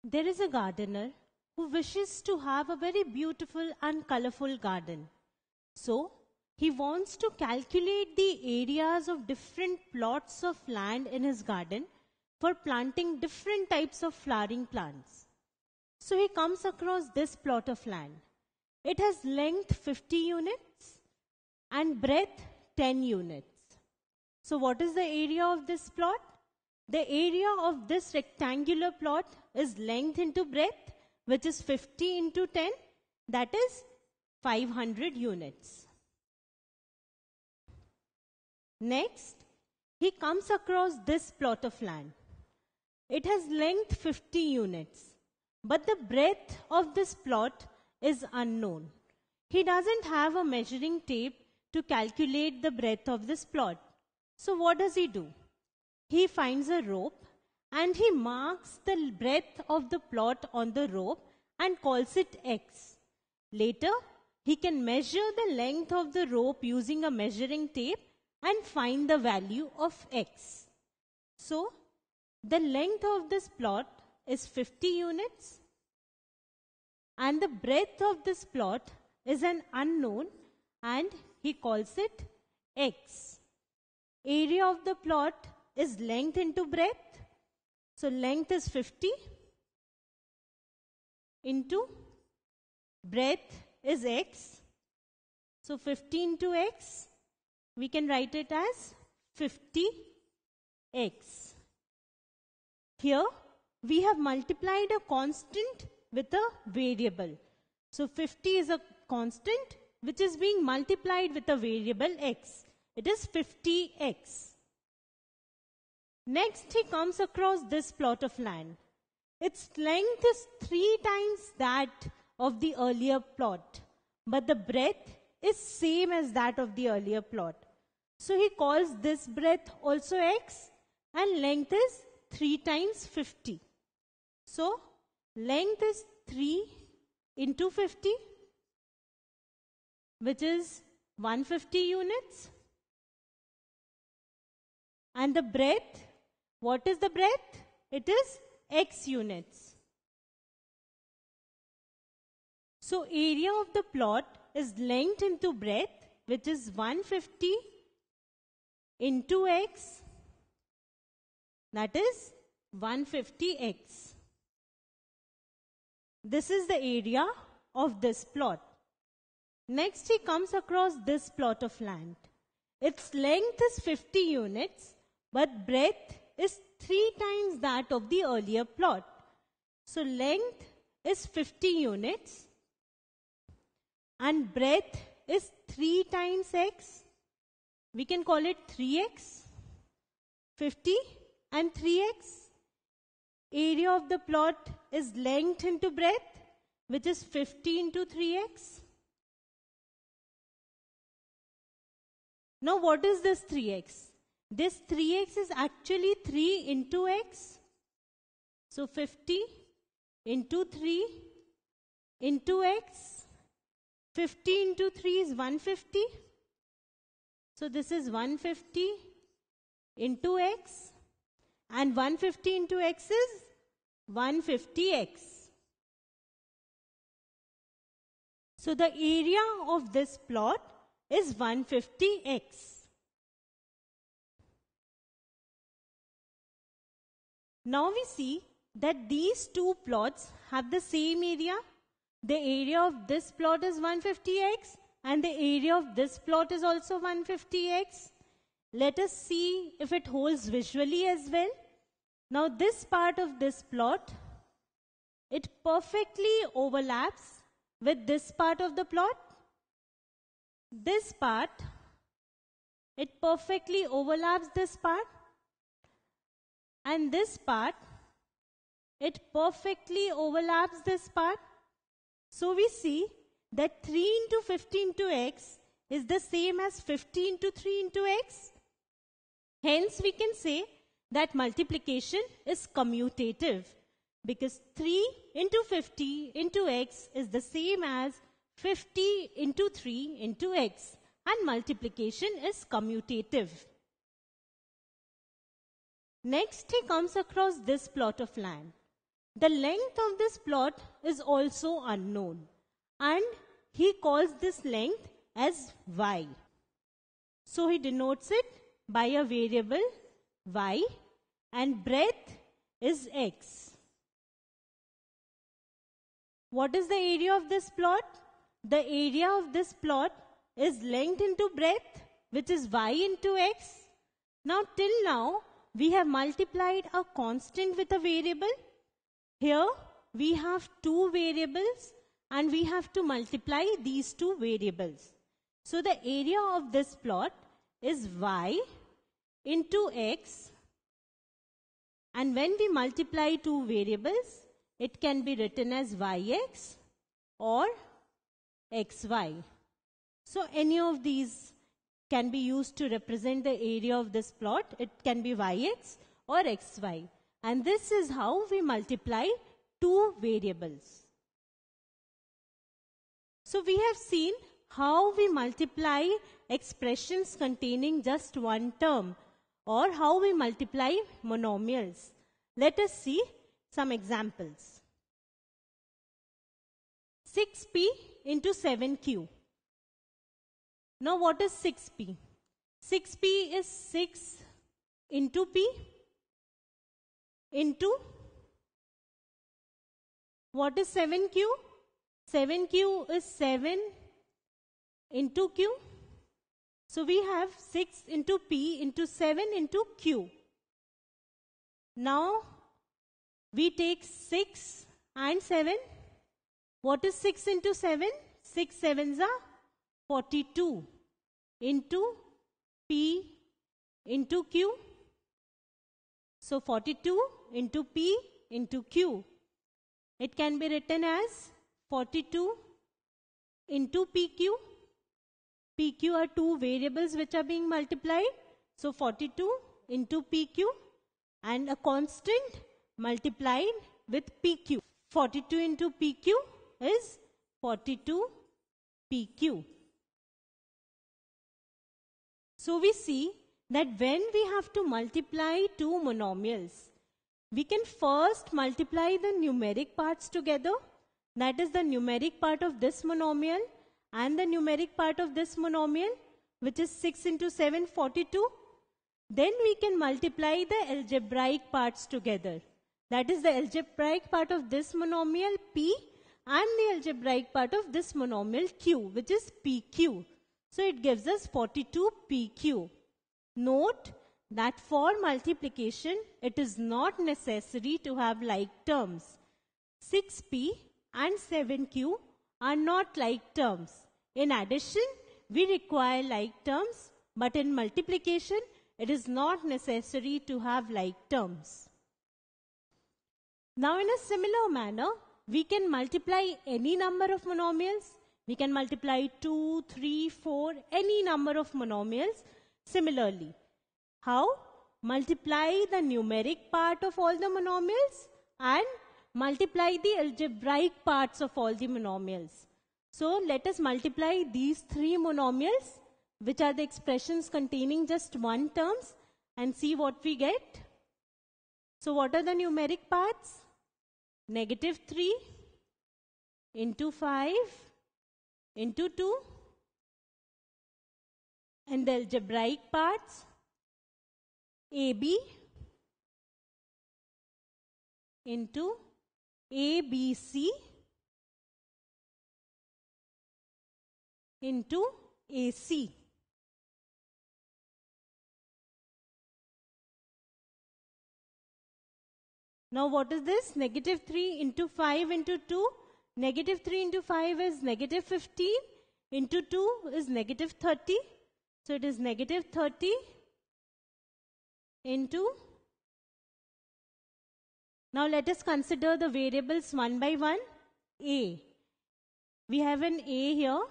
There is a gardener who wishes to have a very beautiful and colorful garden. So, he wants to calculate the areas of different plots of land in his garden for planting different types of flowering plants. So, he comes across this plot of land. It has length 50 units and breadth 10 units. So, what is the area of this plot? The area of this rectangular plot is length into breadth, which is 50 into 10, that is 500 units. Next, he comes across this plot of land. It has length 50 units, but the breadth of this plot is unknown. He doesn't have a measuring tape to calculate the breadth of this plot. So what does he do? He finds a rope and he marks the breadth of the plot on the rope and calls it X. Later, he can measure the length of the rope using a measuring tape and find the value of X. So, the length of this plot is 50 units and the breadth of this plot is an unknown and he calls it X. Area of the plot is length into breadth. So length is 50 into breadth is X. So 50 into X, we can write it as 50X. Here we have multiplied a constant with a variable. So 50 is a constant which is being multiplied with a variable X. It is 50X. Next, he comes across this plot of land. Its length is 3 times that of the earlier plot, but the breadth is same as that of the earlier plot. So he calls this breadth also X and length is 3 times 50. So length is 3 into 50, which is 150 units. And the breadth, what is the breadth? It is X units. So area of the plot is length into breadth, which is 150 into X, that is 150X. This is the area of this plot. Next, he comes across this plot of land. Its length is 50 units, but breadth is 3 times that of the earlier plot. So length is 50 units and breadth is 3 times X. We can call it 3X. 50 and 3X. Area of the plot is length into breadth, which is 50 into 3X. Now what is this 3X? This 3X is actually 3 into X. So 50 into 3 into X. 50 into 3 is 150. So this is 150 into X. And 150 into X is 150X. So the area of this plot is 150X. Now we see that these two plots have the same area. The area of this plot is 150X and the area of this plot is also 150X. Let us see if it holds visually as well. Now this part of this plot, it perfectly overlaps with this part of the plot. This part, it perfectly overlaps this part. And this part, it perfectly overlaps this part. So we see that 3 into 50 into X is the same as 50 into 3 into X. Hence we can say that multiplication is commutative because 3 into 50 into X is the same as 50 into 3 into X and multiplication is commutative. Next, he comes across this plot of land. The length of this plot is also unknown, and he calls this length as y. So he denotes it by a variable y, and breadth is x. What is the area of this plot? The area of this plot is length into breadth, which is y into x. Now, till now, we have multiplied a constant with a variable. Here, we have two variables, and we have to multiply these two variables. So, the area of this plot is y into x. And when we multiply two variables, it can be written as yx or xy. So any of these can be used to represent the area of this plot. It can be yx or xy. And this is how we multiply two variables. So we have seen how we multiply expressions containing just one term, or how we multiply monomials. Let us see some examples. 6p into 7q. Now what is 6p? 6p is 6 into p into, what is 7q? 7q is 7 into q. So we have 6 into p into 7 into q. Now we take 6 and 7. What is 6 into 7? 6 sevens are 42 into p into q. So 42 into p into q. It can be written as 42 into pq. pq are two variables which are being multiplied. So 42 into pq, and a constant multiplied with pq. 42 into pq is 42 pq. So we see that when we have to multiply two monomials, we can first multiply the numeric parts together. That is the numeric part of this monomial and the numeric part of this monomial, which is 6 into 7, 42. Then we can multiply the algebraic parts together. That is the algebraic part of this monomial p and the algebraic part of this monomial q, which is pq. So it gives us 42 pq. Note that for multiplication, it is not necessary to have like terms. 6p and 7q are not like terms. In addition, we require like terms, but in multiplication, it is not necessary to have like terms. Now, in a similar manner, we can multiply any number of monomials. We can multiply 2, 3, 4, any number of monomials similarly. How? Multiply the numeric part of all the monomials and multiply the algebraic parts of all the monomials. So let us multiply these three monomials, which are the expressions containing just one terms, and see what we get. So what are the numeric parts? Negative 3 into 5 into 2. And the algebraic parts, AB into ABC into AC. Now what is this? Negative 3 into 5 into 2. Negative 3 into 5 is negative 15. Into 2 is negative 30. So it is negative 30 into. Now let us consider the variables one by one. A. We have an A here,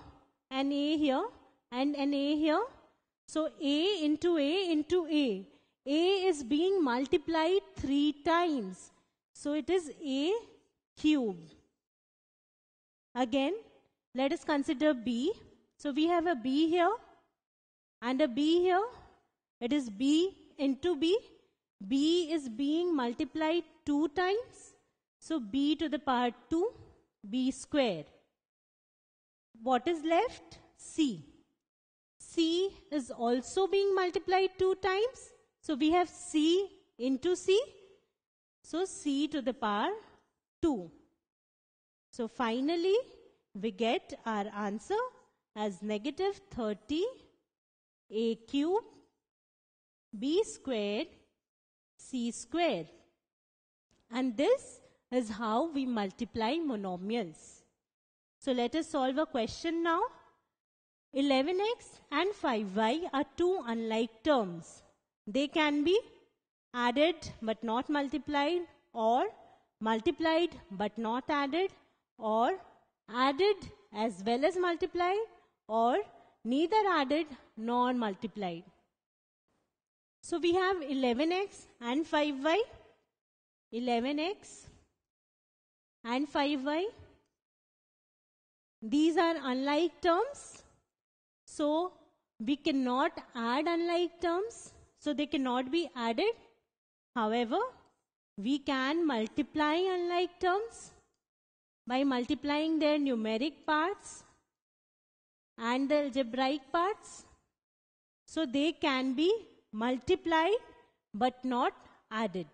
an A here, and an A here. So A into A into A. A is being multiplied 3 times. So it is A cube. Again, let us consider B. So we have a B here and a B here. It is B into B. B is being multiplied 2 times. So b to the power 2, b square. What is left? C. C is also being multiplied 2 times. So we have c into c. So c to the power 2. So finally, we get our answer as negative 30 a cube b squared c squared. And this is how we multiply monomials. So let us solve a question now. 11x and 5y are two unlike terms. They can be added but not multiplied, or multiplied but not added, or added as well as multiplied, or neither added nor multiplied. So we have 11x and 5y. 11x and 5y. These are unlike terms. So we cannot add unlike terms. So they cannot be added. However, we can multiply unlike terms by multiplying their numeric parts and the algebraic parts. So they can be multiplied but not added.